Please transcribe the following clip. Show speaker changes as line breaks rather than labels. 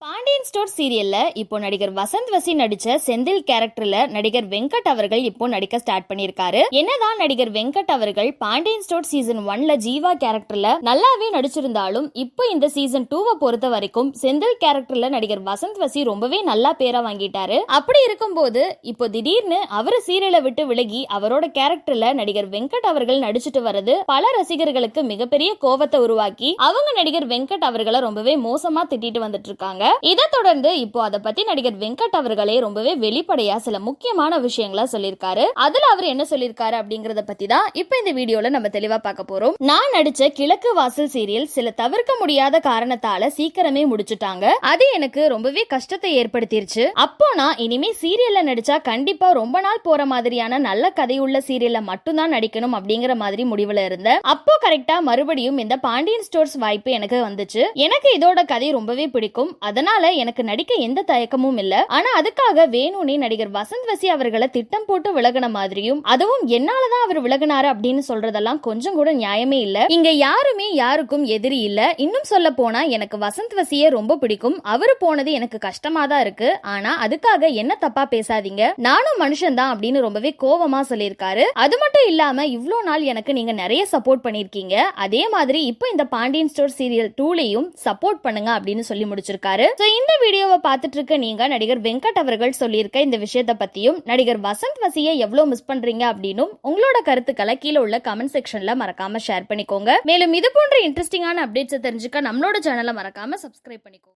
Pandian store சீரியல்ல இப்போ நடிகர் வசந்த் வசி நடிச்ச செந்தில் கேரக்டர்ல நடிகர் வெங்கட் அவர்கள் இப்போ நடிக்க ஸ்டார்ட் பண்ணிருக்காரு. என்னதான் நடிகர் வெங்கட் அவர்கள் பாண்டியன் ஸ்டோர் சீசன் 1ல ஜீவா கேரக்டர்ல நல்லாவே நடிச்சிருந்தாலும் இப்போ இந்த சீசன் 2 பொறுத்த வரைக்கும் செந்தில் கேரக்டர்ல நடிகர் வசந்த் வசி ரொம்பவே நல்லா பேரா வாங்கிட்டாரு. அப்படி இருக்கும்போது இப்போ திடீர்னு அவரு சீரியலை விட்டு விலகி அவரோட கேரக்டர்ல நடிகர் வெங்கட் அவர்கள் நடிச்சிட்டு வர்றது பல ரசிகர்களுக்கு மிகப்பெரிய கோவத்தை உருவாக்கி அவங்க நடிகர் வெங்கட் அவர்களை ரொம்பவே மோசமா திட்டிட்டு வந்துட்டு இருக்காங்க. இதை தொடர்ந்து இப்போ அதை பத்தி நடிகர் வெங்கட் அவர்களே ரொம்பவே வெளிப்படையா சில முக்கியமான விஷயங்களா சொல்லியிருக்காரு. அதுல அவர் என்ன சொல்லியிருக்காரு அப்படிங்கறத பத்தி தான் இப்போ இந்த வீடியோல நம்ம தெளிவா பார்க்க போறோம். நான் நடிச்ச கிழக்கு வாசல் சீரியல் சில தவிர்க்க முடியாத காரணத்தால சீக்கிரமே முடிச்சுட்டாங்க. அது எனக்கு ரொம்பவே கஷ்டத்தை ஏற்படுத்திருச்சு. அப்போ நான் இனிமே சீரியல்ல நடிச்சா கண்டிப்பா ரொம்ப நாள் போற மாதிரியான நல்ல கதையுள்ள சீரியல்ல மட்டும்தான் நடிக்கணும் அப்படிங்கிற மாதிரி முடிவுல இருந்தேன். அப்போ கரெக்டா மறுபடியும் இந்த பாண்டியன் ஸ்டோர்ஸ் வாய்ப்பு எனக்கு வந்துச்சு. எனக்கு இதோட கதை ரொம்பவே பிடிக்கும். அதனால எனக்கு நடிக்க எந்த தயக்கமும் இல்ல. ஆனா அதுக்காக வேணும்னே நடிகர் வசந்த் வசி அவர்களை திட்டம் போட்டு விலகின மாதிரியும் அதுவும் என்னாலதான் அவர் விலகினாரு அப்படின்னு சொல்றதெல்லாம் கொஞ்சம் கூட நியாயமே இல்ல. இங்க யாருமே யாருக்கும் எதிரி இல்ல. இன்னும் சொல்ல போனா எனக்கு வசந்த் வசியே ரொம்ப பிடிக்கும். அவரு போனது எனக்கு கஷ்டமா தான் இருக்கு. ஆனா அதுக்காக என்ன தப்பா பேசாதீங்க, நானும் மனுஷன் தான் அப்படின்னு ரொம்பவே கோவமா சொல்லியிருக்காரு. அது மட்டும் இல்லாம இவ்ளோ நாள் எனக்கு நீங்க நிறைய சப்போர்ட் பண்ணிருக்கீங்க. அதே மாதிரி இப்போ இந்த பாண்டியன் ஸ்டோர் சீரியல் 2லயும் சப்போர்ட் பண்ணுங்க அப்படின்னு சொல்லி முடிச்சிருக்காரு. இந்த வீடியோவை பார்த்துட்டு இருக்க நீங்க நடிகர் வெங்கட் அவர்கள் சொல்லியிருக்க இந்த விஷயத்தை பத்தியும் நடிகர் வசந்த் வசியை எவ்வளவு மிஸ் பண்றீங்க அப்படின்னு உங்களோட கருத்துக்களை கீழே உள்ள கமெண்ட் செக்ஷன்ல மறக்காம ஷேர் பண்ணிக்கோங்க. மேலும் இது போன்ற இன்ட்ரெஸ்டிங்கான அப்டேட்ஸ் தெரிஞ்சுக்க நம்மளோட சேனலை மறக்காம சப்ஸ்கிரைப் பண்ணிக்கோங்க.